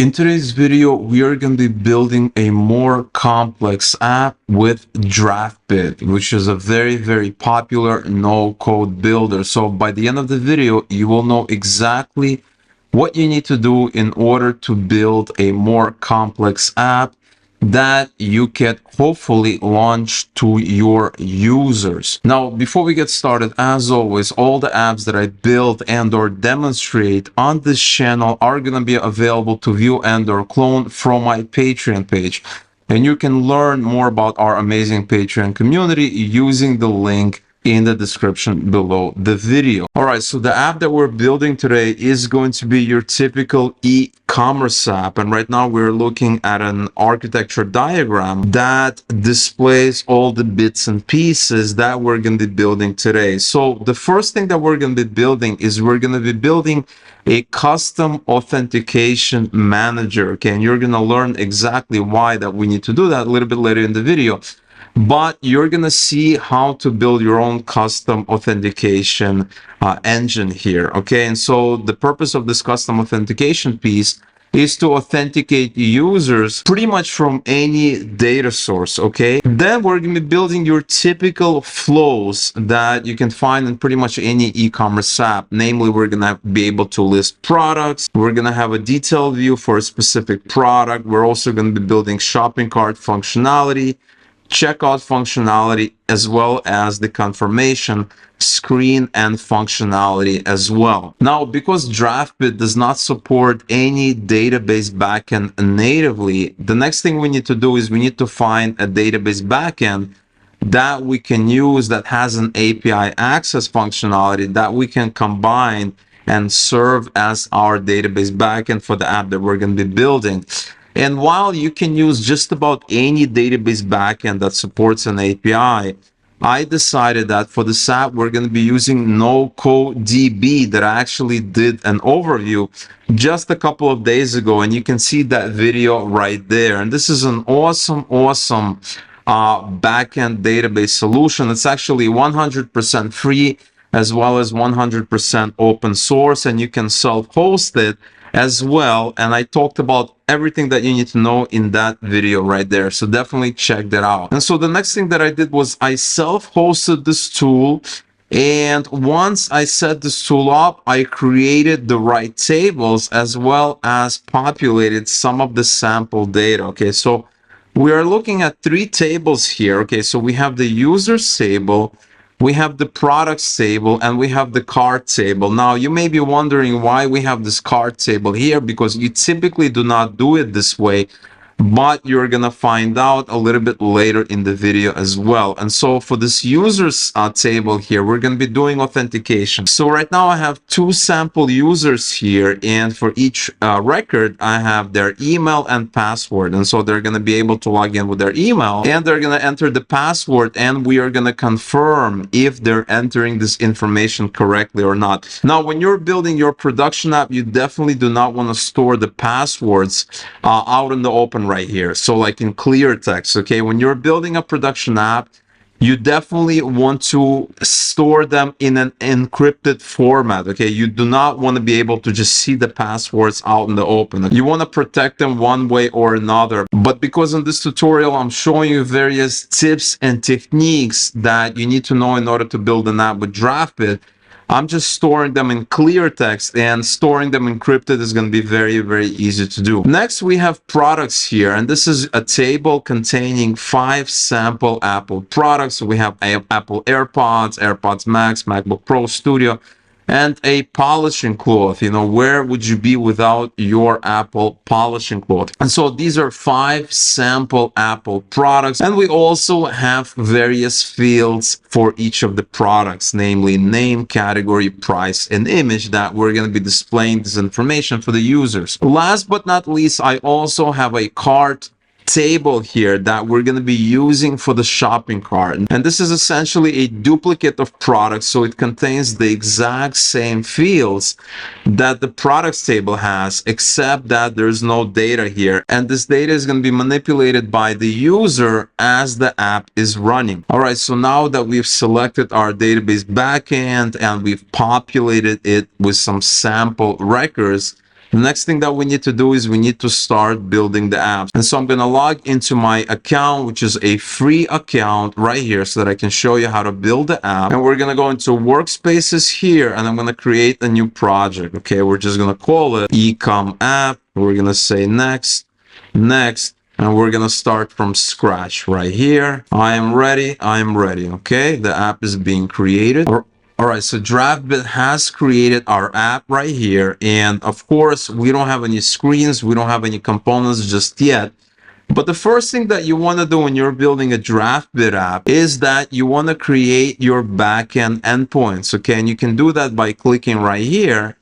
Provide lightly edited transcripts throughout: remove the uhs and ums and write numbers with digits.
In today's video, we are going to be building a more complex app with Draftbit, which is a very popular no-code builder. So by the end of the video, you will know exactly what you need to do in order to build a more complex app that you can hopefully launch to your users. Now, before we get started, as always, all the apps that I build and or demonstrate on this channel are going to be available to view and or clone from my Patreon page. And you can learn more about our amazing Patreon community using the link in the description below the video. All right, so the app that we're building today is going to be your typical e-commerce app. And right now we're looking at an architecture diagram that displays all the bits and pieces that we're going to be building today. So the first thing that we're going to be building is we're going to be building a custom authentication manager. Okay, and you're going to learn exactly why that we need to do that a little bit later in the video. But you're going to see how to build your own custom authentication engine here. Okay, and so the purpose of this custom authentication piece is to authenticate users pretty much from any data source. Okay, then we're going to be building your typical flows that you can find in pretty much any e-commerce app. Namely, we're going to be able to list products. We're going to have a detailed view for a specific product. We're also going to be building shopping cart functionality, checkout functionality, as well as the confirmation screen and functionality as well. Now, because Draftbit does not support any database backend natively, the next thing we need to do is we need to find a database backend that we can use that has an API access functionality that we can combine and serve as our database backend for the app that we're going to be building. And while you can use just about any database backend that supports an API, I decided that for this app, we're going to be using NoCode DB that I actually did an overview just a couple of days ago. And you can see that video right there. And this is an awesome backend database solution. It's actually 100% free as well as 100% open source, and you can self-host it as well. And I talked about everything that you need to know in that video right there, so definitely check that out. And so the next thing that I did was I self-hosted this tool, and once I set this tool up, I created the right tables as well as populated some of the sample data. Okay, so we are looking at three tables here. Okay, so we have the users table, we have the products table, and we have the cart table. Now, you may be wondering why we have this cart table here, because you typically do not do it this way, but you're going to find out a little bit later in the video as well. And so for this users table here, we're going to be doing authentication. So right now I have two sample users here, and for each record, I have their email and password. And so they're going to be able to log in with their email, and they're going to enter the password, and we are going to confirm if they're entering this information correctly or not. Now, when you're building your production app, you definitely do not want to store the passwords out in the open right here. So like in clear text, okay, when you're building a production app, you definitely want to store them in an encrypted format. Okay, you do not want to be able to just see the passwords out in the open. You want to protect them one way or another. But because in this tutorial I'm showing you various tips and techniques that you need to know in order to build an app with Draftbit, I'm just storing them in clear text, and storing them encrypted is going to be very easy to do. Next, we have products here, and this is a table containing 5 sample Apple products. So we have Apple AirPods, AirPods Max, MacBook Pro Studio, and a polishing cloth. You know, where would you be without your Apple polishing cloth? And so these are 5 sample Apple products. And we also have various fields for each of the products, namely name, category, price, and image, that we're going to be displaying this information for the users. Last but not least, I also have a cart table here that we're going to be using for the shopping cart, and this is essentially a duplicate of products, so it contains the exact same fields that the products table has, except that there's no data here, and this data is going to be manipulated by the user as the app is running. All right, so now that we've selected our database backend and we've populated it with some sample records, The next thing that we need to do is we need to start building the apps. And so I'm going to log into my account, which is a free account right here, so that I can show you how to build the app. And we're going to go into workspaces here, and I'm going to create a new project. Okay, we're just going to call it ecom app. We're going to say next, next. And we're going to start from scratch right here. I am ready. Okay, the app is being created. All right, so Draftbit has created our app right here. And of course, we don't have any screens. We don't have any components just yet. But the first thing that you want to do when you're building a Draftbit app is that you want to create your backend endpoints. Okay, and you can do that by clicking right here.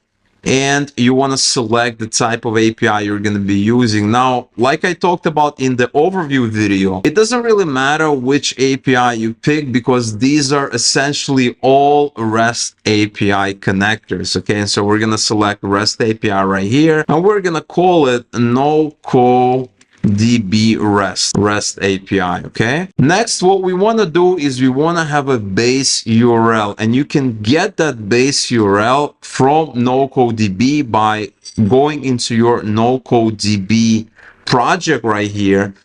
And you want to select the type of API you're going to be using. Now, like I talked about in the overview video, it doesn't really matter which API you pick because these are essentially all REST API connectors. Okay, and so we're going to select REST API right here, and we're going to call it NoCode DB REST API. Okay, next what we want to do is we want to have a base URL, and you can get that base URL from NoCode DB by going into your NoCode DB project right here,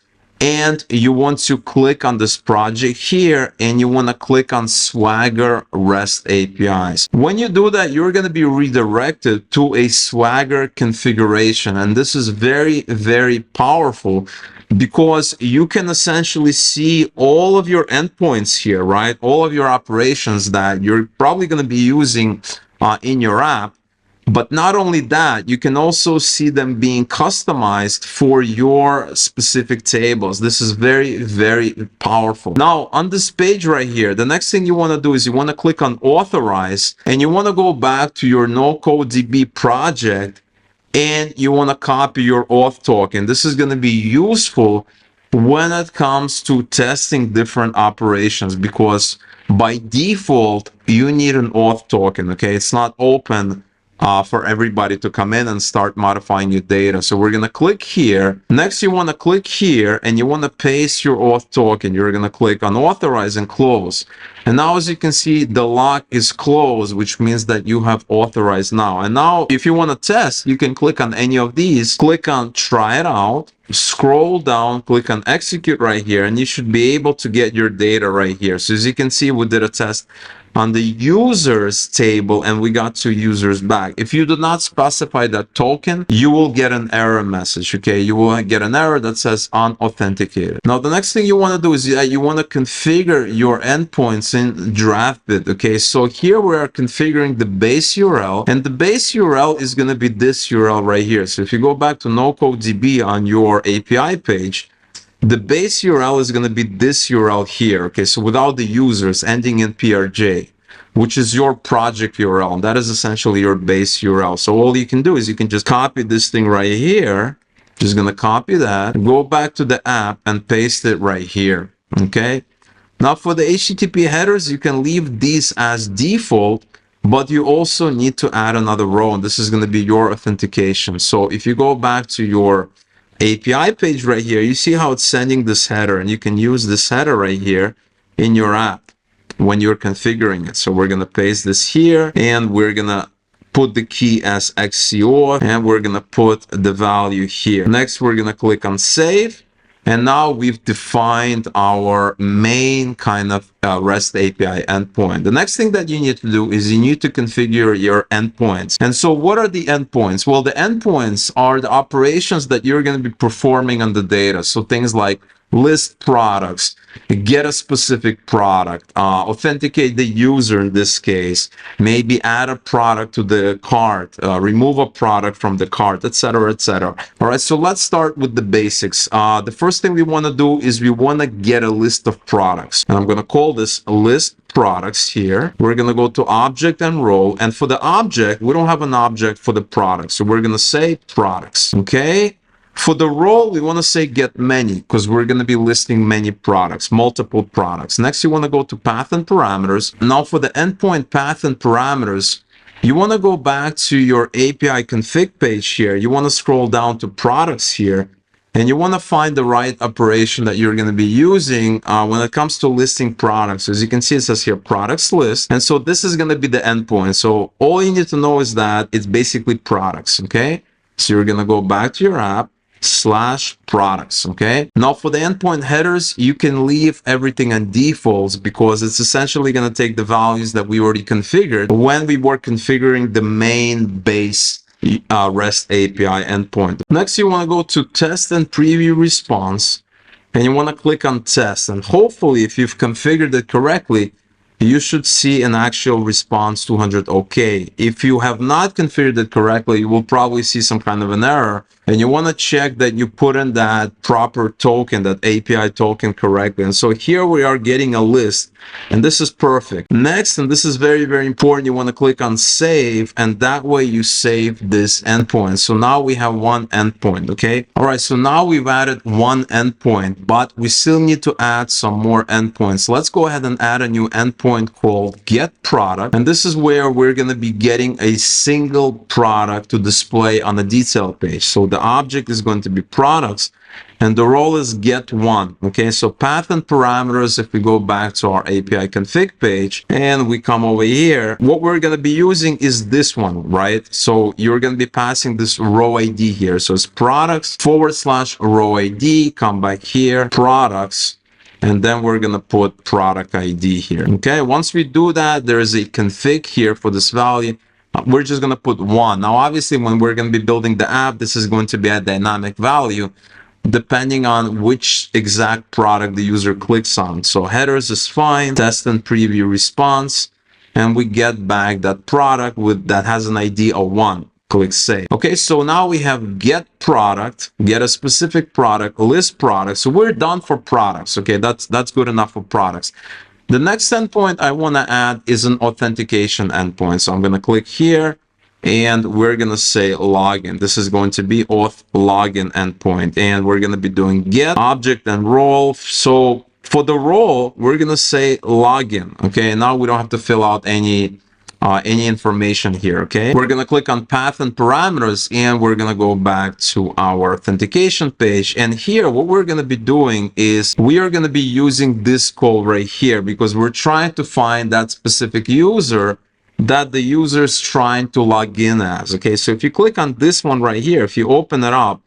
and you want to click on this project here, and you want to click on Swagger REST APIs. When you do that, you're going to be redirected to a Swagger configuration, and this is very, very powerful because you can essentially see all of your endpoints here, right? All of your operations that you're probably going to be using in your app. But not only that, you can also see them being customized for your specific tables. This is very, very powerful. Now, on this page right here, the next thing you want to do is you want to click on Authorize, and you want to go back to your NoCode DB project, and you want to copy your auth token. This is going to be useful when it comes to testing different operations because by default, you need an auth token, okay? It's not open for everybody to come in and start modifying your data. So we're going to click here. Next, you want to click here and you want to paste your auth token. You're going to click on Authorize and Close. And now, as you can see, the lock is closed, which means that you have authorized now. And now, if you want to test, you can click on any of these, click on Try It Out, scroll down, click on Execute right here, and you should be able to get your data right here. So as you can see, we did a test on the users table and we got 2 users back. If you do not specify that token, you will get an error message. Okay, you will get an error that says unauthenticated. Now the next thing you want to do is that you want to configure your endpoints in Draftbit. Okay, so here we are configuring the base URL, and the base URL is going to be this URL right here. So if you go back to NoCode DB on your API page, the base URL is going to be this URL here, okay? So without the users, ending in PRJ, which is your project URL. And that is essentially your base URL. So all you can do is you can just copy this thing right here. Just going to copy that, go back to the app and paste it right here, okay? Now for the HTTP headers, you can leave these as default, but you also need to add another row, and this is going to be your authentication. So if you go back to your API page right here, you see how it's sending this header, and you can use this header right here in your app when you're configuring it. So we're going to paste this here, and we're going to put the key as XCOR, and we're going to put the value here. Next, we're going to click on Save. And now we've defined our main kind of REST API endpoint. The next thing that you need to do is you need to configure your endpoints. And so what are the endpoints? Well, the endpoints are the operations that you're going to be performing on the data. So things like list products, get a specific product, authenticate the user in this case, maybe add a product to the cart, remove a product from the cart, etc., etc. All right, so let's start with the basics. The first thing we want to do is we want to get a list of products. And I'm going to call this list products here. We're going to go to object and role. And for the object, we don't have an object for the product. So we're going to say products. Okay. For the role, we want to say get many because we're going to be listing many products, multiple products. Next, you want to go to path and parameters. Now for the endpoint path and parameters, you want to go back to your API config page here. You want to scroll down to products here, and you want to find the right operation that you're going to be using when it comes to listing products. As you can see, it says here products list. And so this is going to be the endpoint. So all you need to know is that it's basically products. Okay. So you're going to go back to your app /products. Okay. Now for the endpoint headers, you can leave everything on defaults because it's essentially going to take the values that we already configured when we were configuring the main base REST API endpoint. Next, you want to go to test and preview response, and you want to click on test. And hopefully, if you've configured it correctly, you should see an actual response 200 OK. If you have not configured it correctly, you will probably see some kind of an error. And you want to check that you put in that proper token, that API token correctly. And so here we are getting a list. And this is perfect. Next, and this is very, very important, you want to click on save. And that way you save this endpoint. So now we have one endpoint. Okay. All right. So now we've added one endpoint, but we still need to add some more endpoints. Let's go ahead and add a new endpoint called get product. And this is where we're going to be getting a single product to display on the detail page. So the object is going to be products and the role is get one. Okay, so path and parameters, if we go back to our API config page and we come over here, what we're going to be using is this one, right? So you're going to be passing this row ID here. So it's products / row ID, come back here, products, and then we're going to put product ID here. Okay, once we do that, there is a config here for this value. We're just going to put one. Now, obviously, when we're going to be building the app, this is going to be a dynamic value depending on which exact product the user clicks on. So headers is fine, test and preview response, and we get back that product with that has an ID of 1. Click save. Okay, so now we have get product, get a specific product, list product. So we're done for products. Okay, that's good enough for products. The next endpoint I want to add is an authentication endpoint. So I'm going to click here and we're going to say login. This is going to be auth login endpoint. And we're going to be doing get object and role. So for the role, we're going to say login. Okay, now we don't have to fill out any information here. Okay, we're going to click on path and parameters and we're going to go back to our authentication page. And here what we're going to be doing is we are going to be using this call right here because we're trying to find that specific user that the user is trying to log in as. Okay, so if you click on this one right here, if you open it up,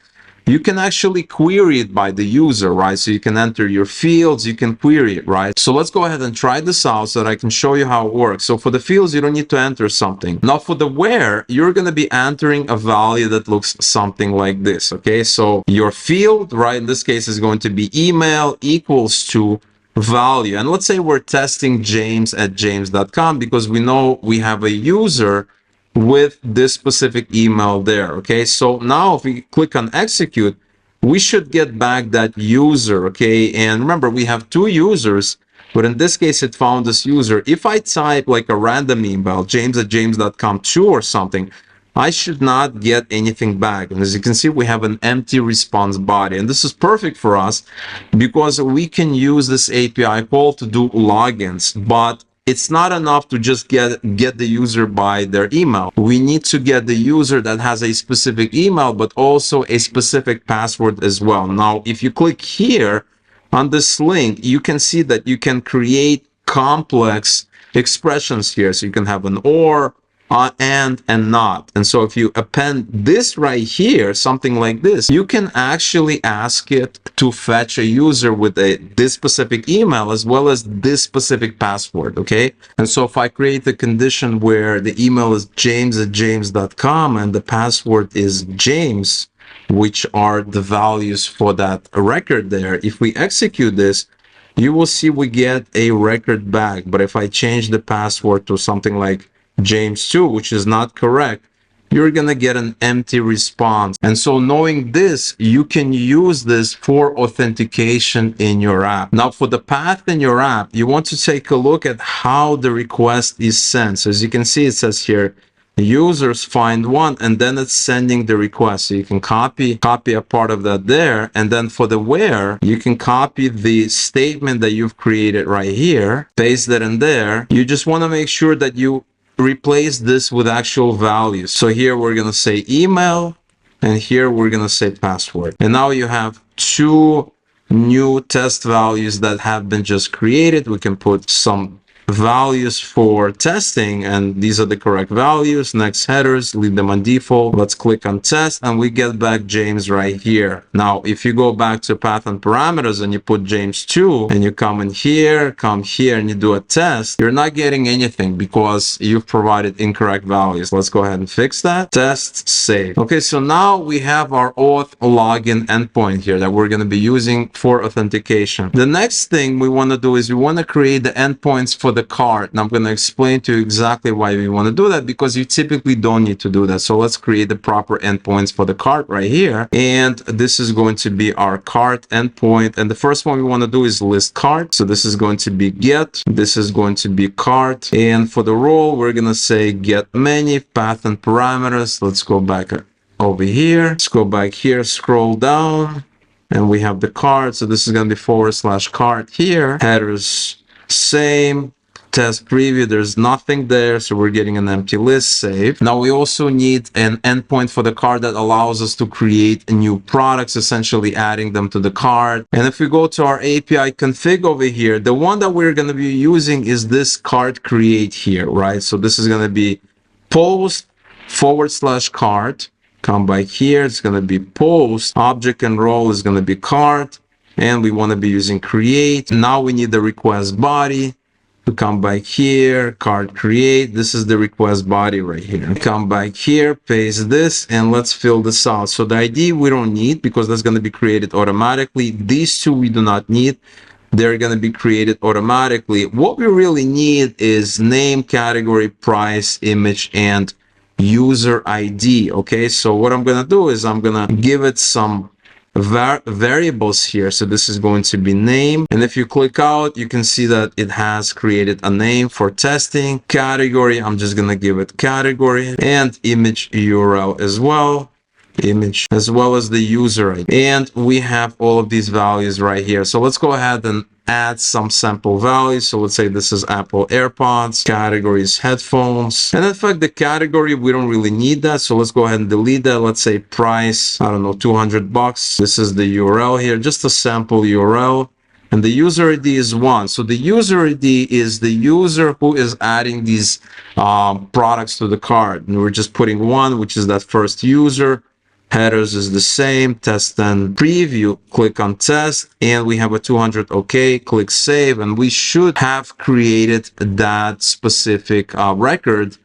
you can actually query it by the user, right? So you can enter your fields, you can query it, right? So let's go ahead and try this out so that I can show you how it works. So for the fields, you don't need to enter something. Now for the where, you're going to be entering a value that looks something like this, okay? So your field, right, in this case is going to be email equals to value. And let's say we're testing james@james.com because we know we have a user with this specific email there. Okay, so now if we click on execute, we should get back that user. Okay, and remember we have two users, but in this case it found this user. If I type like a random email, james@james.com 2 or something, I should not get anything back. And as you can see, we have an empty response body. And this is perfect for us because we can use this API call to do logins, but it's not enough to just get the user by their email. We need to get the user that has a specific email, but also a specific password as well. Now, if you click here on this link, you can see that you can create complex expressions here. So you can have an or, and not. And so if you append this right here, something like this, you can actually ask it to fetch a user with this specific email as well as this specific password. Okay, and so if I create the condition where the email is james@james.com and the password is James, which are the values for that record there, if we execute this, you will see we get a record back. But if I change the password to something like James2, which is not correct, you're going to get an empty response. And so knowing this, you can use this for authentication in your app. Now for the path in your app, you want to take a look at how the request is sent. So as you can see, it says here, users find one, and then it's sending the request. So you can copy a part of that there. And then for the where, you can copy the statement that you've created right here, paste that in there. You just want to make sure that you replace this with actual values. So here we're going to say email, and here we're going to say password. And now you have two new test values that have been just created. We can put some values for testing, and these are the correct values. Next headers, leave them on default. Let's click on test, and we get back James right here. Now, if you go back to path and parameters and you put James 2 and you come in here, come here, and you do a test, you're not getting anything because you've provided incorrect values. Let's go ahead and fix that. Test, save. Okay, so now we have our auth login endpoint here that we're going to be using for authentication. The next thing we want to do is we want to create the endpoints for the card. And I'm going to explain to you exactly why we want to do that, because you typically don't need to do that. So let's create the proper endpoints for the card right here. And this is going to be our card endpoint. And the first one we want to do is list card. So this is going to be get. This is going to be card. And for the role, we're going to say get many, path and parameters. Let's go back over here. Let's go back here, scroll down, and we have the card. So this is going to be /card here. Headers, same. Test preview, there's nothing there, so we're getting an empty list. Save. Now we also need an endpoint for the card that allows us to create new products, essentially adding them to the card. And if we go to our API config over here, the one that we're going to be using is this card create here, right? So this is going to be post /card. Come back here, it's going to be post. Object and role is going to be card, and we want to be using create. Now we need the request body. To come back here, card create. This is the request body right here. Come back here, paste this, and let's fill this out. So the ID we don't need because that's going to be created automatically. These two we do not need. They're going to be created automatically. What we really need is name, category, price, image, and user ID. Okay, so what I'm going to do is I'm going to give it some variables here. So this is going to be name, and if you click out, you can see that it has created a name for testing. Category, I'm just gonna give it category, and image URL as well, image, as well as the user ID. And we have all of these values right here. So let's go ahead and add some sample values. So let's say this is Apple AirPods, categories headphones, and in fact the category we don't really need that, so let's go ahead and delete that. Let's say price, I don't know, $200. This is the URL here, just a sample URL, and the user ID is 1. So the user ID is the user who is adding these products to the card, and we're just putting 1, which is that first user. Headers is the same. Test and preview. Click on test, and we have a 200. Okay, click save, and we should have created that specific record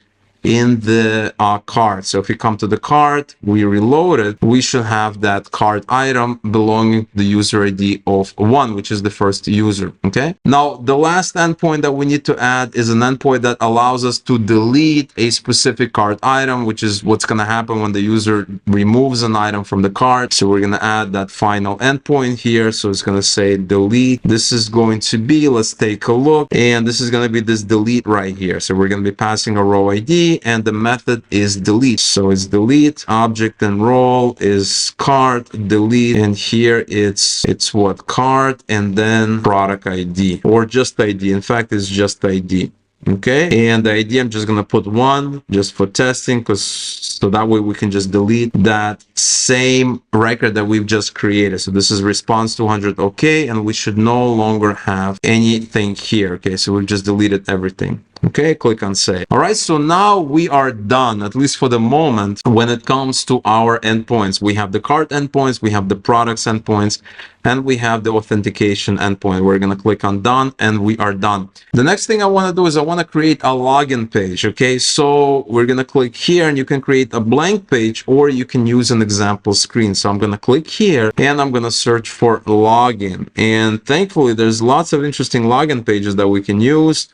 in the card. So if we come to the card, we reload it, we should have that card item belonging to the user ID of 1, which is the first user. Okay, now the last endpoint that we need to add is an endpoint that allows us to delete a specific card item, which is what's going to happen when the user removes an item from the card. So we're going to add that final endpoint here. So it's going to say delete. This is going to be, let's take a look, and this is going to be this delete right here. So we're going to be passing a row ID, and the method is delete. So it's delete. Object and role is card delete, and here it's what, card, and then product ID, or just ID. In fact, it's just ID. Okay, and the ID I'm just gonna put 1 just for testing, because so that way we can just delete that same record that we've just created. So this is response 200. Okay, and we should no longer have anything here. Okay, so we've just deleted everything. Okay, click on save. All right, so now we are done, at least for the moment, when it comes to our endpoints. We have the cart endpoints, we have the products endpoints, and we have the authentication endpoint. We're going to click on done, and we are done. The next thing I want to do is I want to create a login page. Okay, so we're going to click here, and you can create a blank page, or you can use an example screen. So I'm going to click here, and I'm going to search for login. And thankfully, there's lots of interesting login pages that we can use.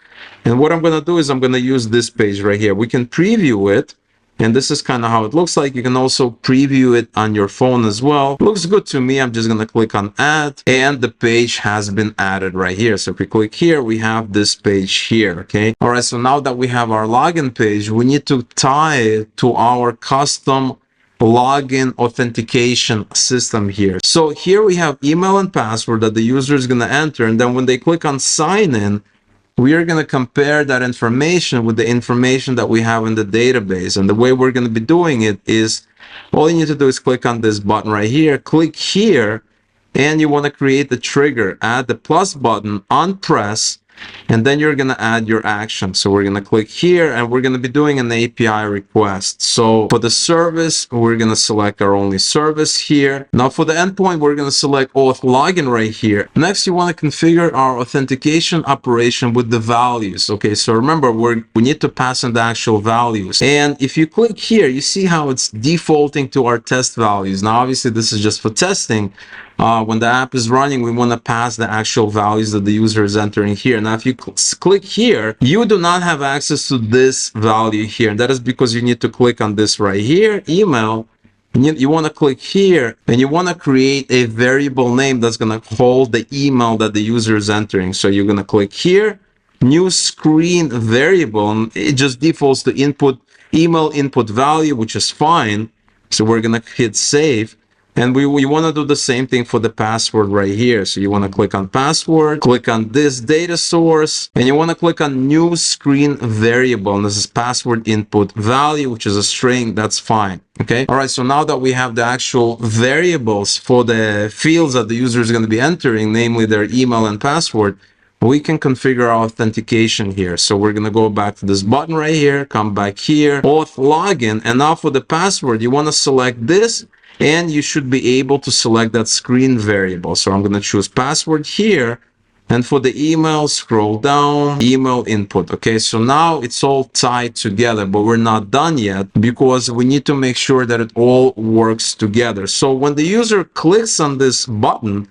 And what I'm going to do is I'm going to use this page right here. We can preview it, and this is kind of how it looks like. You can also preview it on your phone as well. It looks good to me. I'm just going to click on add, and the page has been added right here. So if we click here, we have this page here. Okay. All right. So now that we have our login page, we need to tie it to our custom login authentication system here. So here we have email and password that the user is going to enter, and then when they click on sign in, we are going to compare that information with the information that we have in the database. And the way we're going to be doing it is, all you need to do is click on this button right here, click here, and you want to create the trigger, add the plus button, unpress, and then you're going to add your action. So we're going to click here, and we're going to be doing an API request. So for the service, we're going to select our only service here. Now for the endpoint, we're going to select auth login right here. Next, you want to configure our authentication operation with the values. Okay, so remember, we need to pass in the actual values. And if you click here, you see how it's defaulting to our test values. Now, obviously, this is just for testing. When the app is running, we want to pass the actual values that the user is entering here. Now, if you click here, you do not have access to this value here. And that is because you need to click on this right here, email. You want to click here, and you want to create a variable name that's going to hold the email that the user is entering. So you're going to click here, new screen variable, and it just defaults to email input value, which is fine. So we're going to hit save. And we want to do the same thing for the password right here. So you want to click on password, click on this data source, and you want to click on new screen variable. And this is password input value, which is a string. That's fine. Okay. All right. So now that we have the actual variables for the fields that the user is going to be entering, namely their email and password, we can configure our authentication here. So we're going to go back to this button right here, come back here, auth login. And now for the password, you want to select this, and you should be able to select that screen variable. So I'm going to choose password here. And for the email, scroll down, email input. Okay, so now it's all tied together, but we're not done yet because we need to make sure that it all works together. So when the user clicks on this button,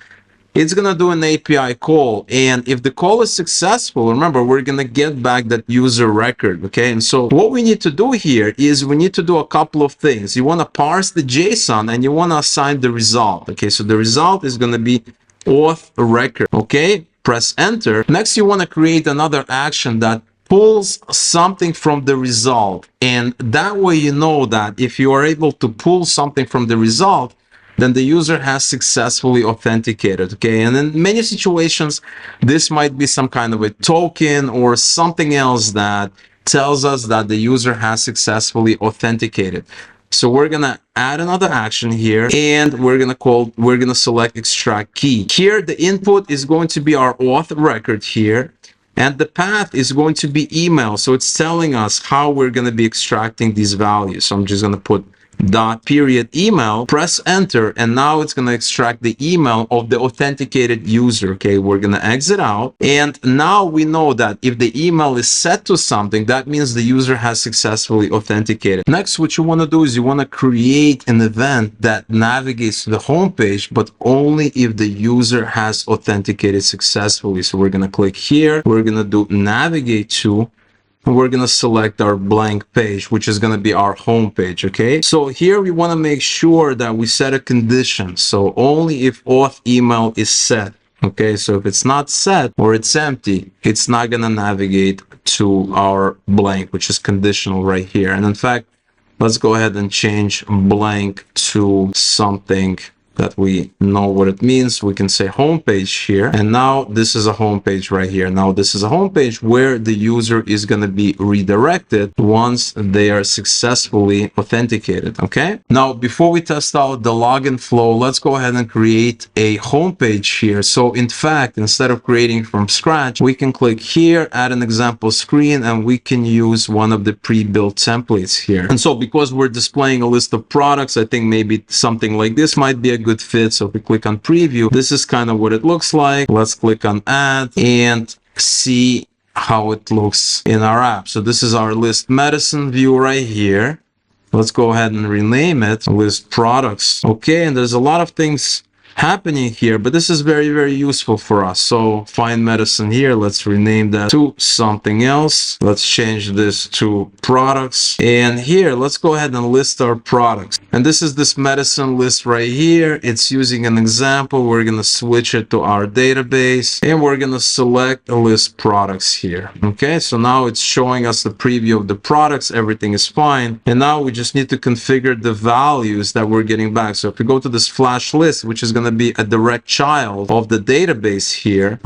it's going to do an API call. And if the call is successful, remember, we're going to get back that user record. Okay. And so what we need to do here is we need to do a couple of things. You want to parse the JSON and you want to assign the result. Okay. So the result is going to be auth record. Okay. Press enter. Next, you want to create another action that pulls something from the result. And that way, you know that if you are able to pull something from the result, then the user has successfully authenticated. Okay, and in many situations, this might be some kind of a token or something else that tells us that the user has successfully authenticated. So we're gonna add another action here, and we're gonna select extract key. Here, the input is going to be our auth record here, and the path is going to be email. So it's telling us how we're gonna be extracting these values. So I'm just gonna put .email, press enter, and now it's going to extract the email of the authenticated user. Okay, we're going to exit out, and now we know that if the email is set to something, that means the user has successfully authenticated. Next, what you want to do is you want to create an event that navigates to the home page, but only if the user has authenticated successfully. So we're going to click here, we're going to do navigate to, and we're going to select our blank page, which is going to be our home page. Okay, so here we want to make sure that we set a condition. So only if auth email is set. Okay, so if it's not set or it's empty, it's not going to navigate to our blank, which is conditional right here. And in fact, let's go ahead and change blank to something that we know what it means. We can say homepage here, and now this is a homepage right here. Now this is a homepage where the user is going to be redirected once they are successfully authenticated. Okay, now before we test out the login flow, let's go ahead and create a homepage here. So in fact, instead of creating from scratch, we can click here, add an example screen, and we can use one of the pre-built templates here. And so because we're displaying a list of products, I think maybe something like this might be a good fit. So if we click on preview, this is kind of what it looks like. Let's click on add and see how it looks in our app. So this is our list medicine view right here. Let's go ahead and rename it list products. Okay, and there's a lot of things happening here, but this is very, very useful for us. So find medicine here, let's rename that to something else. Let's change this to products, and here let's go ahead and list our products. And this is this medicine list right here. It's using an example. We're going to switch it to our database, and we're going to select a list products here. Okay, so now it's showing us the preview of the products. Everything is fine, and now we just need to configure the values that we're getting back. So if we go to this flash list, which is going to be a direct child of the database here,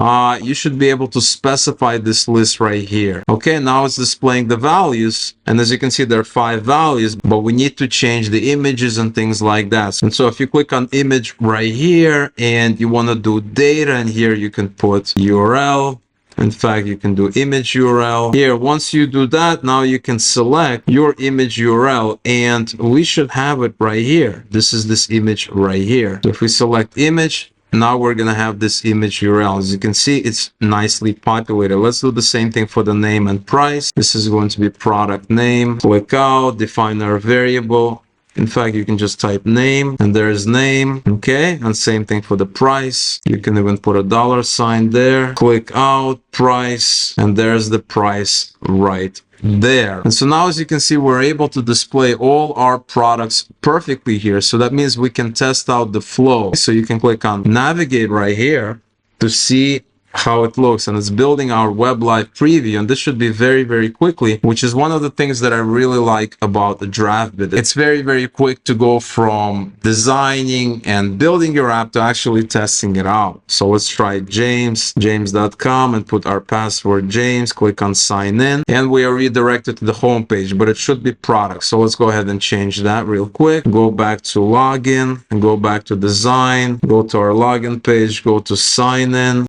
you should be able to specify this list right here. Okay, now it's displaying the values, and as you can see, there are 5 values, but we need to change the images and things like that. And so if you click on image right here and you want to do data, and here you can put URL, In fact, you can do image URL here. Once you do that, now you can select your image URL, and we should have it right here. This is this image right here. So if we select image, now we're going to have this image URL. As you can see, it's nicely populated. Let's do the same thing for the name and price. This is going to be product name. Click out, define our variable. In fact, you can just type name, and there's name. Okay, and same thing for the price. You can even put a $sign there. Click out, price, and there's the price right there. And so now, as you can see, we're able to display all our products perfectly here. So that means we can test out the flow. So you can click on navigate right here to see how it looks, and it's building our web live preview, and this should be very, very quickly, which is one of the things that I really like about the Draftbit. It's very, very quick to go from designing and building your app to actually testing it out. So let's try james.com and put our password James, click on sign in, and we are redirected to the home page, but it should be product. So let's go ahead and change that real quick. Go back to login and go back to design, go to our login page, go to sign in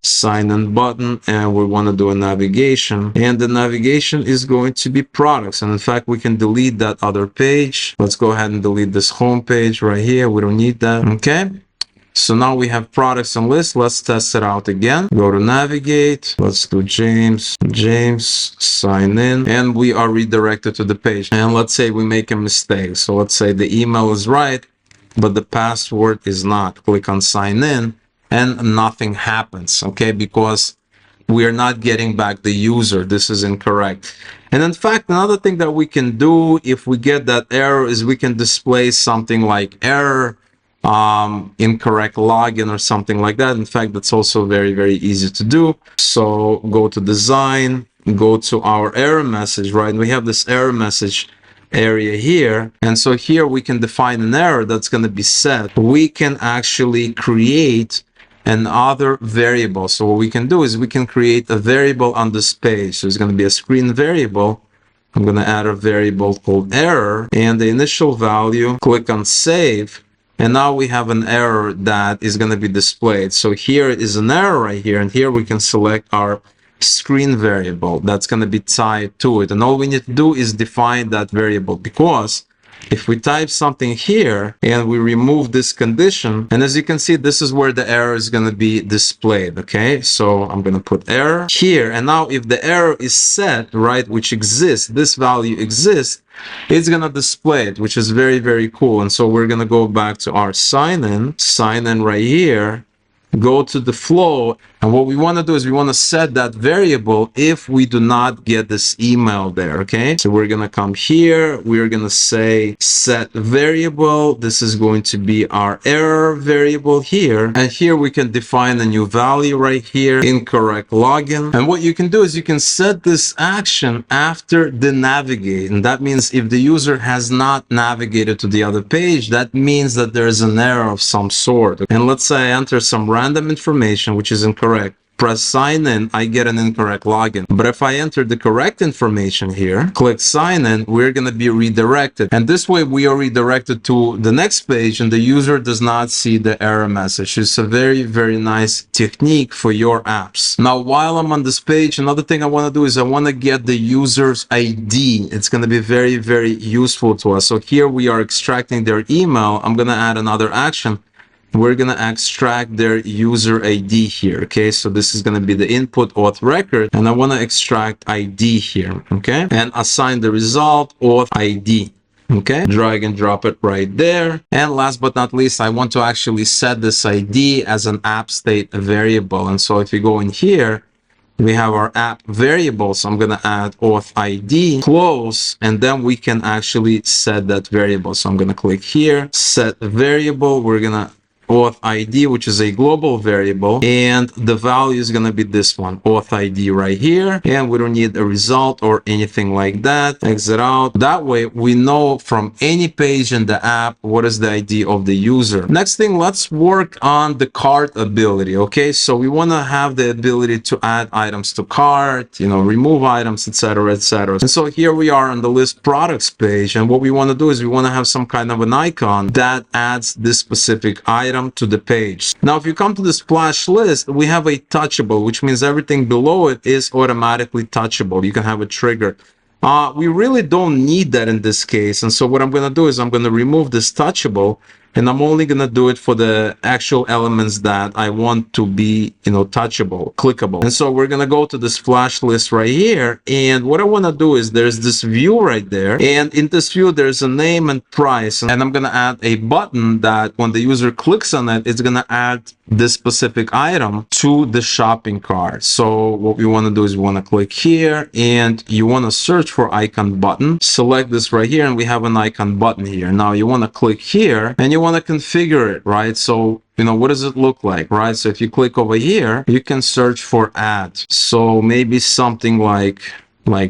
button, and we want to do a navigation, and the navigation is going to be products. And in fact, we can delete that other page. Let's go ahead and delete this home page right here. We don't need that. Okay, so now we have products and lists. Let's test it out again. Go to navigate. Let's do James, sign in, and we are redirected to the page. And let's say we make a mistake. So let's say the email is right, but the password is not. Click on sign in, and nothing happens, okay, because we are not getting back the user. This is incorrect. And in fact, another thing that we can do if we get that error is we can display something like error, incorrect login or something like that. In fact, that's also very, very easy to do. So go to design, go to our error message, right? And we have this error message area here, and so here we can define an error that's going to be set. We can actually create another variable. So what we can do is we can create a variable on this page. So it's going to be a screen variable. I'm going to add a variable called error, and the initial value, click on save, and now we have an error that is going to be displayed. So here is an error right here, and here we can select our screen variable that's going to be tied to it, and all we need to do is define that variable, because if we type something here and we remove this condition, and as you can see, this is where the error is going to be displayed. Okay, so I'm going to put error here, and now if the error is set, right, which exists, this value exists, it's going to display it, which is very, very cool. And so we're going to go back to our sign in right here, go to the flow, and what we want to do is we want to set that variable if we do not get this email there. Okay, so we're going to come here, we're going to say set variable. This is going to be our error variable here, and here we can define a new value right here, incorrect login. And what you can do is you can set this action after the navigate, and that means if the user has not navigated to the other page, that means that there is an error of some sort. And let's say I enter some random information which is incorrect, press sign in, I get an incorrect login. But if I enter the correct information here, click sign in, we're going to be redirected, and this way we are redirected to the next page, and the user does not see the error message. It's a very, very nice technique for your apps. Now, while I'm on this page, another thing I want to do is I want to get the user's ID. It's going to be very, very useful to us. So here we are extracting their email. I'm going to add another action. We're going to extract their user ID here. Okay, so this is going to be the input auth record, and I want to extract ID here. Okay, and assign the result auth ID. Okay, drag and drop it right there. And last but not least, I want to actually set this ID as an app state variable. And so if you go in here, we have our app variable. So I'm going to add auth ID, close, and then we can actually set that variable. So I'm going to click here, set variable. We're going to auth ID, which is a global variable, and the value is going to be this one, auth ID right here, and we don't need a result or anything like that. Exit out. That way we know from any page in the app what is the ID of the user. Next thing, let's work on the cart ability. Okay, so we want to have the ability to add items to cart, remove items, etc., etc. And so here we are on the list products page, and what we want to do is we want to have some kind of an icon that adds this specific item item to the page. Now, if you come to the splash list, we have a touchable, which means everything below it is automatically touchable. You can have a trigger. We really don't need that in this case. And so what I'm going to do is I'm going to remove this touchable, and I'm only going to do it for the actual elements that I want to be, touchable, clickable. And so we're going to go to the splash list right here. And what I want to do is there's this view right there. And in this view, there's a name and price. And I'm going to add a button that when the user clicks on it, it's going to add this specific item to the shopping cart. So what we want to do is we want to click here, and you want to search for icon button. Select this right here, and we have an icon button here. Now you want to click here, and you want to configure it, right? So what does it look like, right? So if you click over here, you can search for add. So maybe something like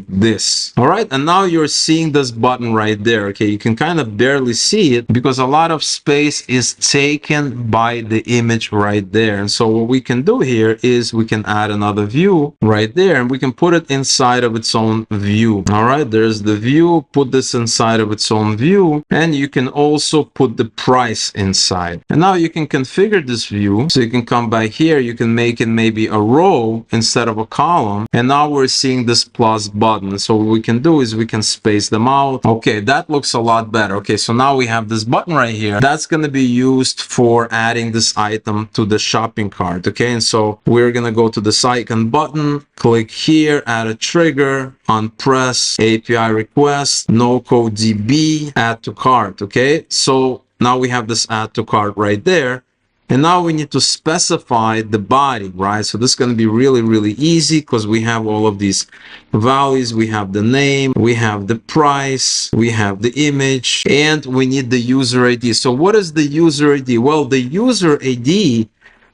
this. All right, and now you're seeing this button right there. Okay, you can kind of barely see it because a lot of space is taken by the image right there. And so what we can do here is we can add another view right there, and we can put it inside of its own view. All right, there's the view. Put this inside of its own view, and you can also put the price inside. And now you can configure this view. So you can come back here, you can make it maybe a row instead of a column, and now we're seeing this plus button. So what we can do is we can space them out. Okay, that looks a lot better. Okay, so now we have this button right here that's going to be used for adding this item to the shopping cart. Okay, and so we're going to go to this icon button, click here, add a trigger, on press, API request, NoCode DB, add to cart. Okay, so now we have this add to cart right there. And now we need to specify the body, right? So this is going to be really, really easy because we have all of these values. We have the name, we have the price, we have the image, and we need the user ID. So what is the user ID? Well, the user ID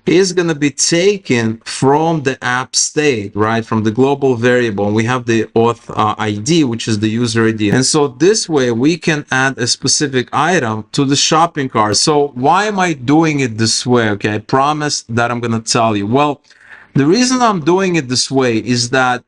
is going to be taken from the app state, right? From the global variable. And we have the auth ID, which is the user ID. And so this way we can add a specific item to the shopping cart. So why am I doing it this way? Okay, I promise that I'm going to tell you. Well, the reason I'm doing it this way is that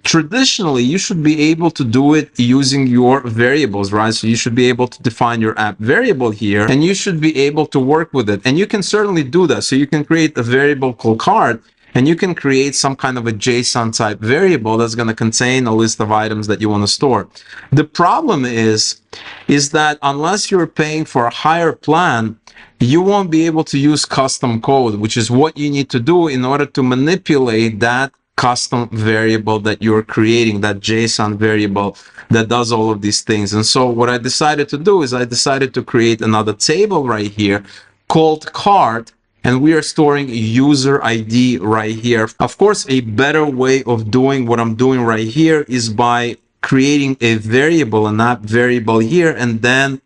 traditionally you should be able to do it using your variables, right? So you should be able to define your app variable here, and you should be able to work with it. And you can certainly do that. So you can create a variable called cart, and you can create some kind of a JSON type variable that's going to contain a list of items that you want to store. The problem is that unless you're paying for a higher plan, you won't be able to use custom code, which is what you need to do in order to manipulate that custom variable that you're creating, that JSON variable that does all of these things. And so what I decided to do is I decided to create another table right here called cart, and we are storing user ID right here. Of course, a better way of doing what I'm doing right here is by creating a variable, an app variable here, and then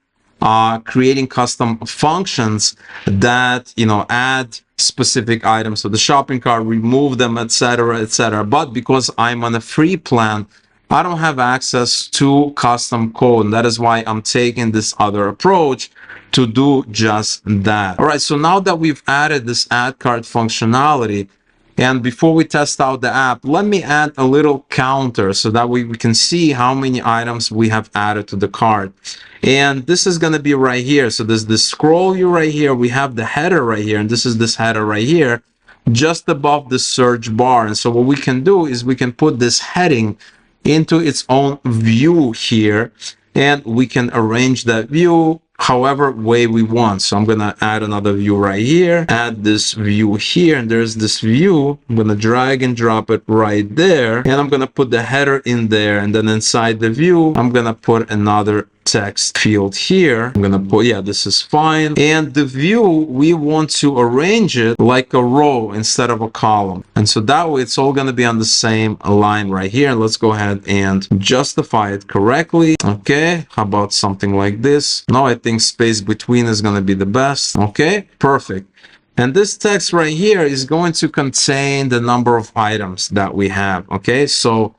creating custom functions that add specific items to the shopping cart, remove them, etc., etc. But because I'm on a free plan, I don't have access to custom code, and that is why I'm taking this other approach to do just that. All right, so now that we've added this add cart functionality, and before we test out the app, let me add a little counter so that we can see how many items we have added to the cart. And this is going to be right here. So there's this scroll view right here. We have the header right here, and this is this header right here, just above the search bar. And so what we can do is we can put this heading into its own view here, and we can arrange that view however way we want. So I'm going to add another view right here, add this view here, and there's this view. I'm going to drag and drop it right there, and I'm going to put the header in there, and then inside the view I'm going to put another text field here. I'm gonna put, yeah, this is fine. And the view, we want to arrange it like a row instead of a column. And so that way it's all gonna be on the same line right here. And let's go ahead and justify it correctly. Okay, how about something like this? Now I think space between is gonna be the best. Okay, perfect. And this text right here is going to contain the number of items that we have. Okay, so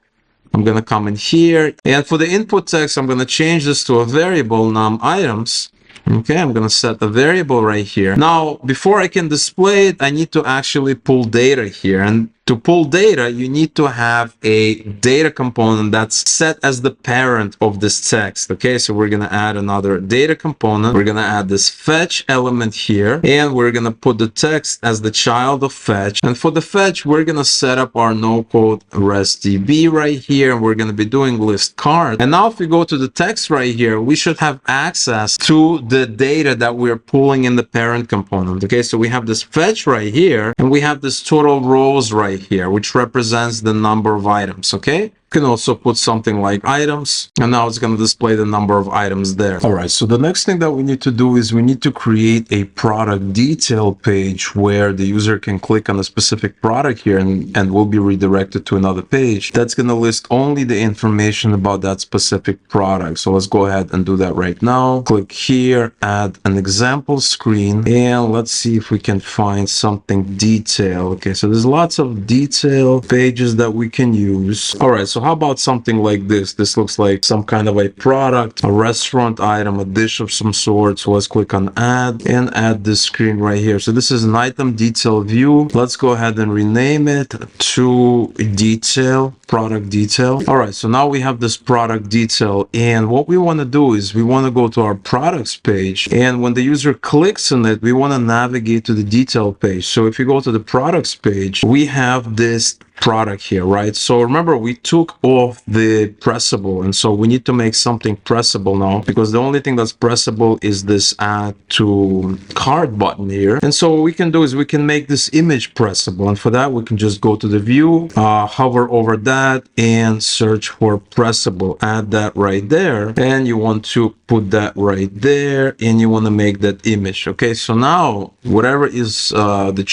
I'm going to come in here, and for the input text, I'm going to change this to a variable num items. Okay, I'm going to set the variable right here. Now, before I can display it, I need to actually pull data here. And To pull data, you need to have a data component that's set as the parent of this text. Okay, so we're going to add another data component. We're going to add this fetch element here, and we're going to put the text as the child of fetch. And for the fetch, we're going to set up our NoCode REST DB right here, and we're going to be doing list card. And now if we go to the text right here, we should have access to the data that we're pulling in the parent component. Okay, so we have this fetch right here, and we have this total rows right here, which represents the number of items. Okay, you can also put something like items, and now it's going to display the number of items there. All right, so the next thing that we need to do is we need to create a product detail page where the user can click on a specific product here and will be redirected to another page that's going to list only the information about that specific product. So let's go ahead and do that right now. Click here, add an example screen, and let's see if we can find something detailed. Okay, so there's lots of detail pages that we can use. All right, so how about something like this? This looks like some kind of a product, a restaurant item, a dish of some sort. So let's click on add and add this screen right here. So this is an item detail view. Let's go ahead and rename it to detail, product detail. All right, so now we have this product detail, and what we want to do is we want to go to our products page, and when the user clicks on it, we want to navigate to the detail page. So if you go to the products page, we have this product here, right? So remember, we took off the pressable, and so we need to make something pressable now, because the only thing that's pressable is this add to cart button here. And so what we can do is we can make this image pressable, and for that we can just go to the view, hover over that, and search for pressable. Add that right there, and you want to put that right there, and you want to make that image. Okay, so now whatever is the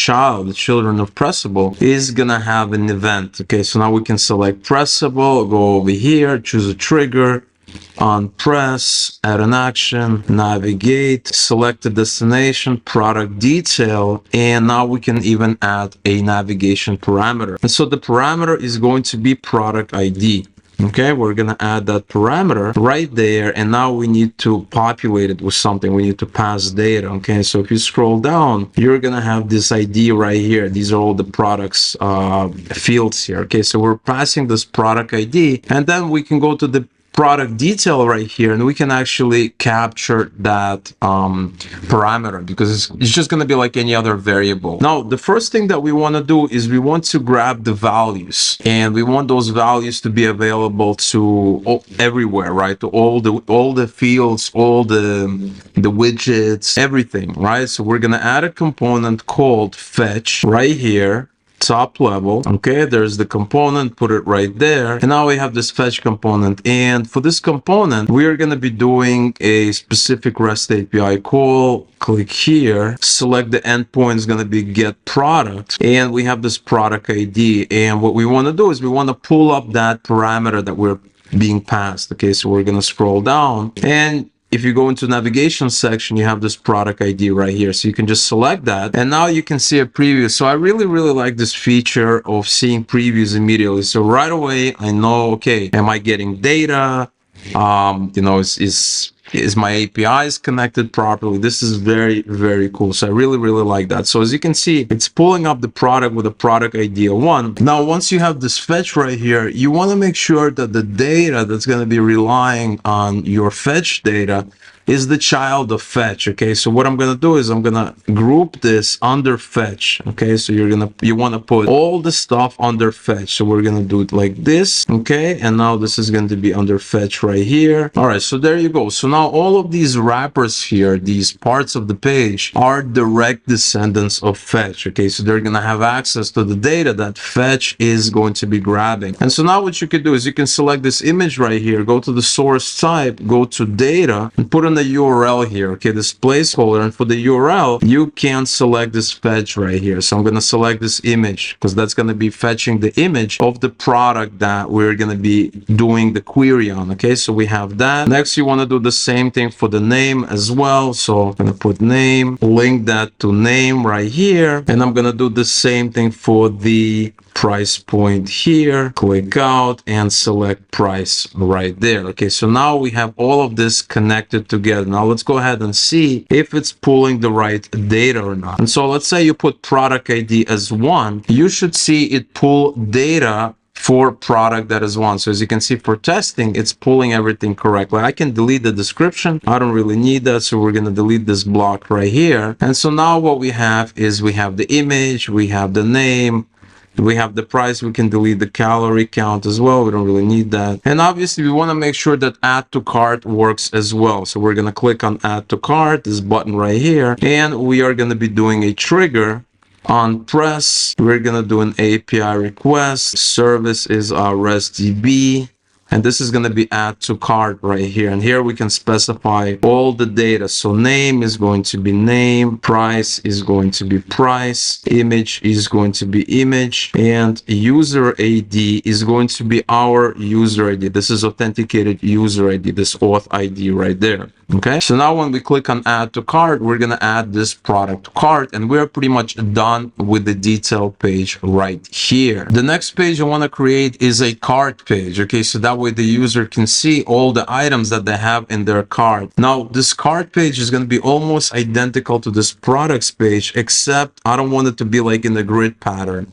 children of pressable is gonna have an event. Okay, so now we can select pressable, go over here, choose a trigger, on press, add an action, navigate, select the destination, product detail, and now we can even add a navigation parameter. And so the parameter is going to be product ID. Okay, we're going to add that parameter right there, and now we need to populate it with something. We need to pass data. Okay, so if you scroll down, you're going to have this ID right here. These are all the products fields here. Okay, so we're passing this product ID, and then we can go to the product detail right here, and we can actually capture that parameter, because it's just going to be like any other variable. Now, the first thing that we want to do is we want to grab the values, and we want those values to be available to everywhere, right? To all the fields, all the widgets, everything, right? So we're going to add a component called fetch right here, top level. Okay, there's the component, put it right there, and now we have this fetch component. And for this component, we are going to be doing a specific REST API call. Click here, select the endpoint is going to be get product, and we have this product ID. And what we want to do is we want to pull up that parameter that we're being passed. Okay, so we're going to scroll down, and if you go into navigation section, you have this product ID right here. So you can just select that, and now you can see a preview. So I really like this feature of seeing previews immediately. So right away, I know, okay, am I getting data? You know, is my APIs connected properly? This is very cool. So I really like that. So as you can see, it's pulling up the product with a product ID of 1. Now, once you have this fetch right here, you want to make sure that the data that's going to be relying on your fetch data is the child of fetch. Okay, so what I'm going to do is I'm going to group this under fetch. Okay, so you want to put all the stuff under fetch. So we're going to do it like this. Okay, and now this is going to be under fetch right here. All right, so there you go. So now all of these wrappers here, these parts of the page, are direct descendants of fetch. Okay, so they're going to have access to the data that fetch is going to be grabbing. And so now what you could do is you can select this image right here, go to the source type, go to data, and put in the URL here. Okay, this placeholder, and for the URL, you can select this fetch right here. So I'm going to select this image, because that's going to be fetching the image of the product that we're going to be doing the query on. Okay, so we have that. Next, you want to do the same thing for the name as well. So I'm going to put name, link that to name right here, and I'm going to do the same thing for the price point here, click out and select price right there. Okay, so now we have all of this connected together. Now let's go ahead and see if it's pulling the right data or not. And so let's say you put product ID as 1, you should see it pull data for product that is 1. So as you can see, for testing, it's pulling everything correctly. I can delete the description. I don't really need that, so we're going to delete this block right here. And so now what we have is we have the image, we have the name, we have the price. We can delete the calorie count as well. We don't really need that. And obviously we want to make sure that add to cart works as well. So we're going to click on add to cart, this button right here, and we are going to be doing a trigger on press. We're going to do an API request. Service is our RESTDB. And this is going to be add to cart right here. And here we can specify all the data. So name is going to be name, price is going to be price, image is going to be image, and user ID is going to be our user ID. This is authenticated user ID, this auth ID right there. Okay, so now when we click on add to cart, we're going to add this product to cart, and we're pretty much done with the detail page right here. The next page I want to create is a cart page. Okay, so that way the user can see all the items that they have in their cart. Now, this cart page is going to be almost identical to this products page, except I don't want it to be like in the grid pattern.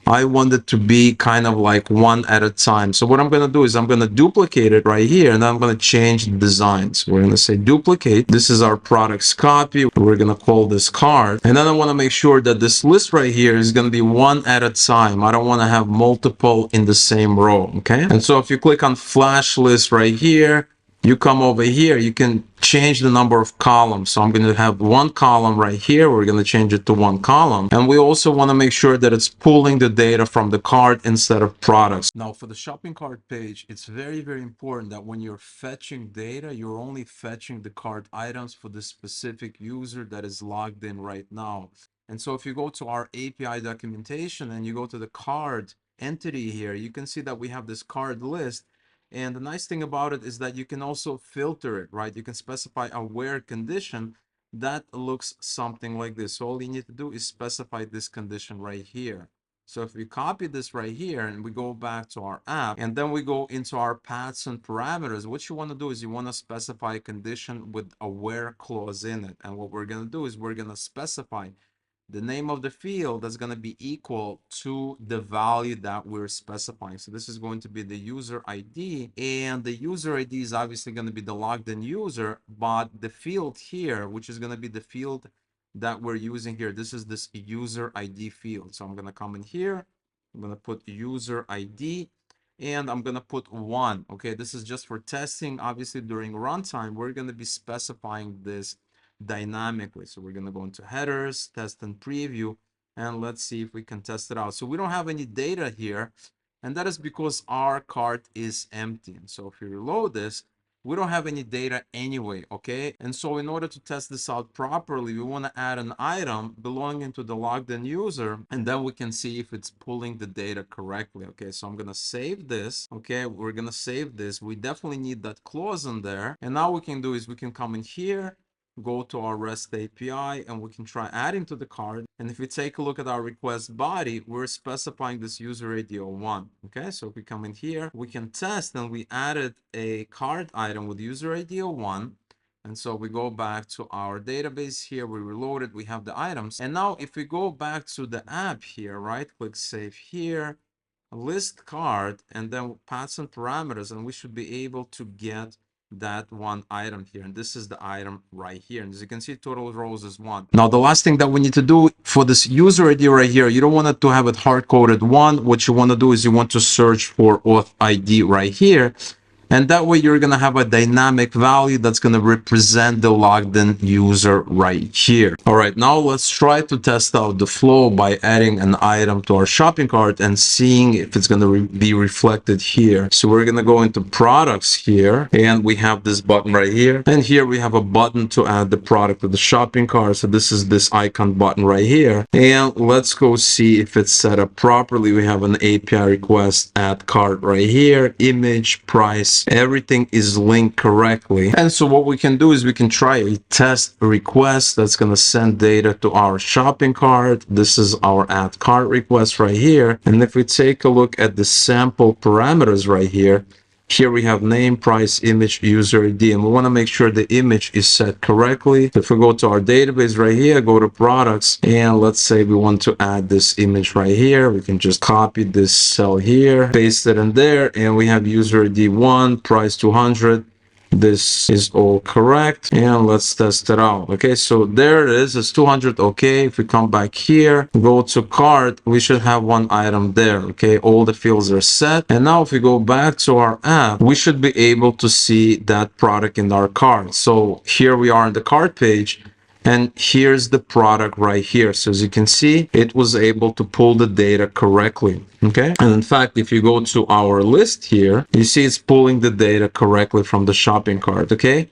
I want it to be kind of like one at a time. So what I'm going to do is I'm going to duplicate it right here, and then I'm going to change the design. So we're going to say duplicate. This is our products copy. We're going to call this cart. And then I want to make sure that this list right here is going to be one at a time. I don't want to have multiple in the same row. Okay. And so if you click on flash list right here, you come over here, you can change the number of columns. So I'm going to have one column right here. We're going to change it to one column. And we also want to make sure that it's pulling the data from the cart instead of products. Now for the shopping cart page, it's very, very important that when you're fetching data, you're only fetching the cart items for the specific user that is logged in right now. And so if you go to our API documentation and you go to the card entity here, you can see that we have this card list. And the nice thing about it is that you can also filter it, right? You can specify a where condition that looks something like this. So all you need to do is specify this condition right here. So if we copy this right here and we go back to our app and then we go into our paths and parameters, what you want to do is you want to specify a condition with a where clause in it. And what we're going to do is we're going to specify the name of the field that's going to be equal to the value that we're specifying. So this is going to be the user ID, and the user ID is obviously going to be the logged in user, but the field here, which is going to be the field that we're using here, this is this user ID field. So I'm going to come in here, I'm going to put user ID, and I'm going to put 1. Okay, this is just for testing. Obviously during runtime, we're going to be specifying this dynamically. So we're going to go into headers, test and preview, and let's see if we can test it out. So we don't have any data here, and that is because our cart is empty. And so if you reload this, we don't have any data anyway. Okay, and so in order to test this out properly, we want to add an item belonging to the logged in user, and then we can see if it's pulling the data correctly. Okay, so I'm going to save this. Okay, we're going to save this. We definitely need that clause in there, and now what we can do is we can come in here, go to our REST API, and we can try adding to the card. And if we take a look at our request body, we're specifying this user ID 1. Okay, so if we come in here, we can test, and we added a card item with user ID 1. And so we go back to our database here, we reload it, we have the items. And now if we go back to the app here, right click save here, list card, and then paths and parameters, and we should be able to get that one item here, and this is the item right here. And as you can see, total rows is 1. Now the last thing that we need to do for this user ID right here, you don't want it to have it hard-coded 1. What you want to do is you want to search for auth ID right here, and that way you're going to have a dynamic value that's going to represent the logged in user right here. All right, now let's try to test out the flow by adding an item to our shopping cart and seeing if it's going to be reflected here. So we're going to go into products here, and we have this button right here. And here we have a button to add the product to the shopping cart. So this is this icon button right here. And let's go see if it's set up properly. We have an API request add cart right here, image, price, yes, everything is linked correctly. And so what we can do is we can try a test request that's going to send data to our shopping cart. This is our add cart request right here. And if we take a look at the sample parameters right here, here we have name, price, image, user ID, and we want to make sure the image is set correctly. So if we go to our database right here, go to products, and let's say we want to add this image right here. We can just copy this cell here, paste it in there, and we have user ID 1, price 200. This is all correct, and let's test it out. Okay, so there it is. It's 200. Okay, if we come back here, go to cart, we should have one item there. Okay, all the fields are set, and now if we go back to our app, we should be able to see that product in our cart. So here we are on the cart page, and here's the product right here. So as you can see, it was able to pull the data correctly. Okay. And in fact, if you go to our list here, you see it's pulling the data correctly from the shopping cart. Okay.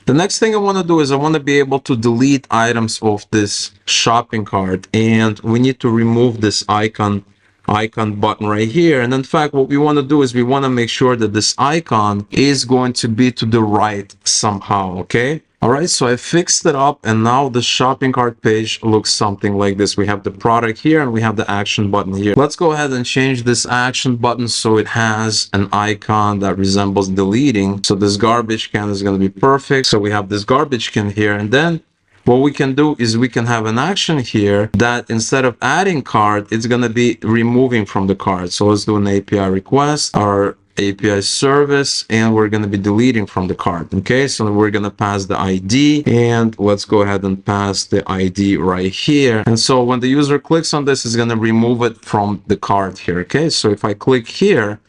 The next thing I want to do is I want to be able to delete items off this shopping cart, and we need to remove this icon button right here. And in fact, what we want to do is we want to make sure that this icon is going to be to the right somehow. Okay. All right, so I fixed it up, and now the shopping cart page looks something like this. We have the product here, and we have the action button here. Let's go ahead and change this action button so it has an icon that resembles deleting. So this garbage can is going to be perfect. So we have this garbage can here, and then what we can do is we can have an action here that instead of adding cart, it's going to be removing from the cart. So let's do an API request, our API service, and we're going to be deleting from the cart. Okay, so we're going to pass the ID, and let's go ahead and pass the ID right here. And so when the user clicks on this, it's going to remove it from the cart here. Okay, so if I click here,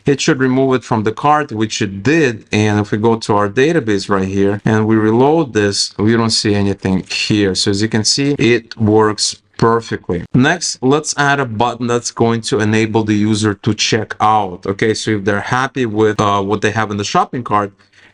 it should remove it from the cart, which it did. And if we go to our database right here and we reload this, we don't see anything here. So as you can see, it works perfectly. Next, let's add a button that's going to enable the user to check out. Okay, so if they're happy with what they have in the shopping cart,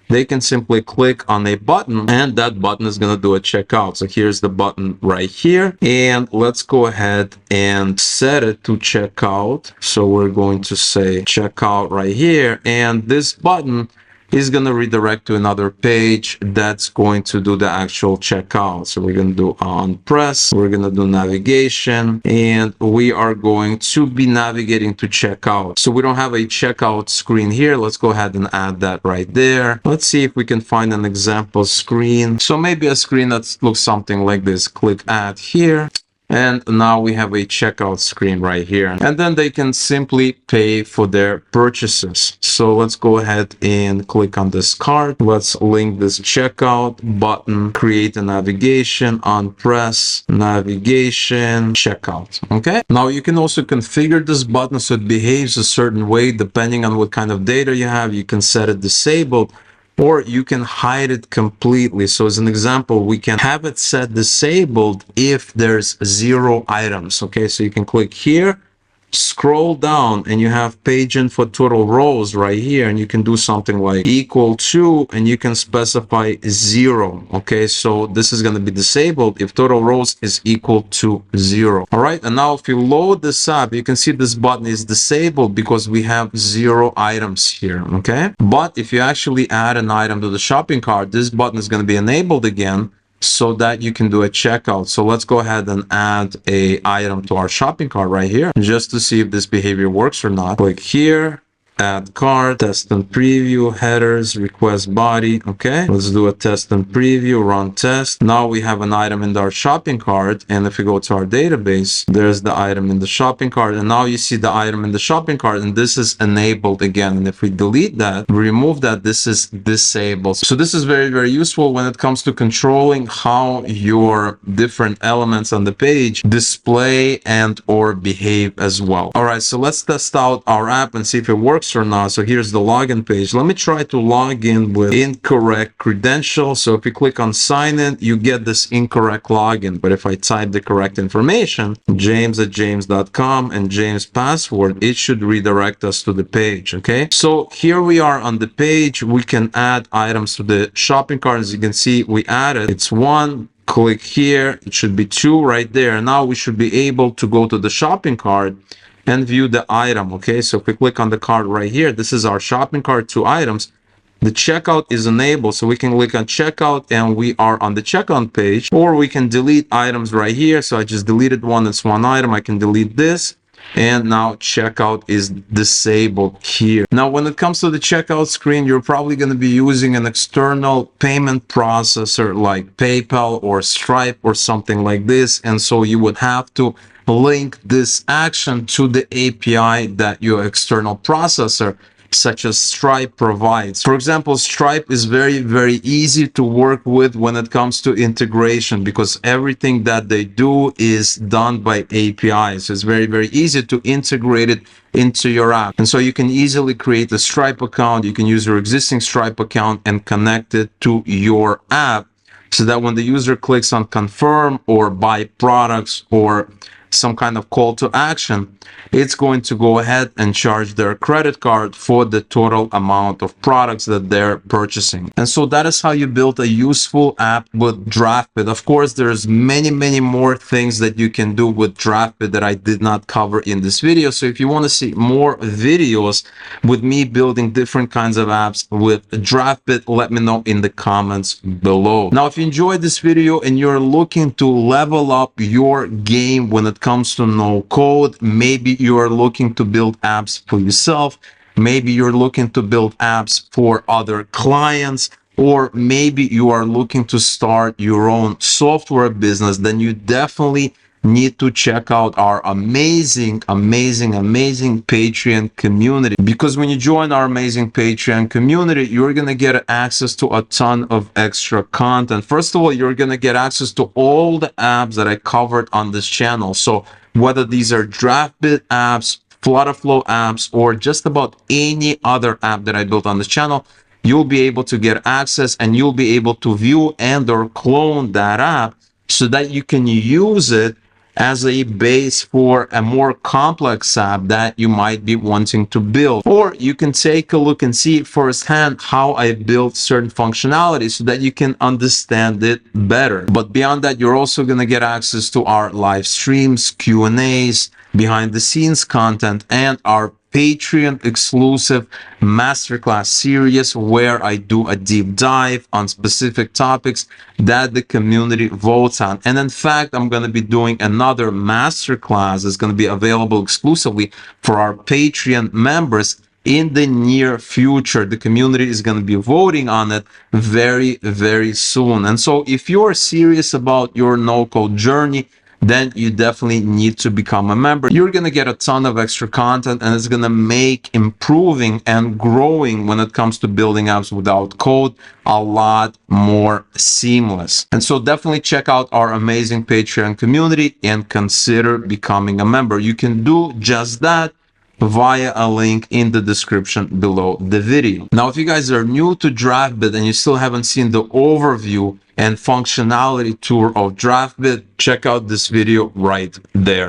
they can simply click on a button, and that button is going to do a checkout. So here's the button right here, and let's go ahead and set it to checkout. So we're going to say checkout right here, and this button is going to redirect to another page that's going to do the actual checkout. So we're going to do on press, we're going to do navigation, and we are going to be navigating to checkout. So we don't have a checkout screen here. Let's go ahead and add that right there. Let's see if we can find an example screen. So maybe a screen that looks something like this. Click add here. And now we have a checkout screen right here. And then they can simply pay for their purchases. So let's go ahead and click on this cart. Let's link this checkout button, create a navigation, on press, navigation, checkout. Okay. Now you can also configure this button so it behaves a certain way depending on what kind of data you have. You can set it disabled, or you can hide it completely. So as an example, we can have it set disabled if there's 0 items. Okay, so you can click here, scroll down, and you have page info total rows right here, and you can do something like equal to, and you can specify 0. Okay, so this is going to be disabled if total rows is equal to 0. All right, and now if you load this up, you can see this button is disabled because we have 0 items here. Okay, but if you actually add an item to the shopping cart, this button is going to be enabled again, so that you can do a checkout. So let's go ahead and add a item to our shopping cart right here, just to see if this behavior works or not. Click here, add cart, test and preview, headers, request body. Okay, let's do a test and preview, run test. Now we have an item in our shopping cart, and if we go to our database, there's the item in the shopping cart, and now you see the item in the shopping cart, and this is enabled again. And if we delete that, remove that, this is disabled. So this is very, very useful when it comes to controlling how your different elements on the page display and or behave as well. All right, so let's test out our app and see if it works or not. So here's the login page. Let me try to log in with incorrect credentials. So if you click on sign in, you get this incorrect login. But if I type the correct information, james@james.com, and James password, it should redirect us to the page. Okay, so here we are on the page. We can add items to the shopping cart. As you can see, we added, it's 1. Click here, it should be 2 right there. Now we should be able to go to the shopping cart and view the item. Okay, so if we click on the cart right here, this is our shopping cart, 2 items. The checkout is enabled, so we can click on checkout and we are on the checkout page, or we can delete items right here. So I just deleted one, that's 1 item. I can delete this, and now checkout is disabled here. Now when it comes to the checkout screen, you're probably going to be using an external payment processor like PayPal or Stripe or something like this, and so you would have to link this action to the API that your external processor such as Stripe provides. For example, Stripe is very easy to work with when it comes to integration, because everything that they do is done by APIs. It's very easy to integrate it into your app. And so you can easily create a Stripe account. You can use your existing Stripe account and connect it to your app, so that when the user clicks on confirm or buy products or some kind of call to action, it's going to go ahead and charge their credit card for the total amount of products that they're purchasing. And so that is how you build a useful app with Draftbit. Of course, there's many more things that you can do with Draftbit that I did not cover in this video. So if you want to see more videos with me building different kinds of apps with Draftbit, let me know in the comments below. Now, if you enjoyed this video and you're looking to level up your game when it comes to no code, maybe you are looking to build apps for yourself, maybe you're looking to build apps for other clients, or maybe you are looking to start your own software business, then you definitely need to check out our amazing Patreon community. Because when you join our amazing Patreon community, you're going to get access to a ton of extra content. First of all, you're going to get access to all the apps that I covered on this channel. So whether these are Draftbit apps, Flutterflow apps, or just about any other app that I built on this channel, you'll be able to get access and you'll be able to view and or clone that app so that you can use it as a base for a more complex app that you might be wanting to build. Or you can take a look and see firsthand how I built certain functionality so that you can understand it better. But beyond that, you're also going to get access to our live streams, Q&As, behind the scenes content, and our Patreon exclusive masterclass series where I do a deep dive on specific topics that the community votes on. And in fact, I'm going to be doing another masterclass that's going to be available exclusively for our Patreon members in the near future. The community is going to be voting on it very soon. And so if you're serious about your no-code journey, then you definitely need to become a member. You're going to get a ton of extra content, and it's going to make improving and growing when it comes to building apps without code a lot more seamless. And so definitely check out our amazing Patreon community and consider becoming a member. You can do just that via a link in the description below the video. Now, if you guys are new to Draftbit and you still haven't seen the overview and functionality tour of Draftbit, check out this video right there.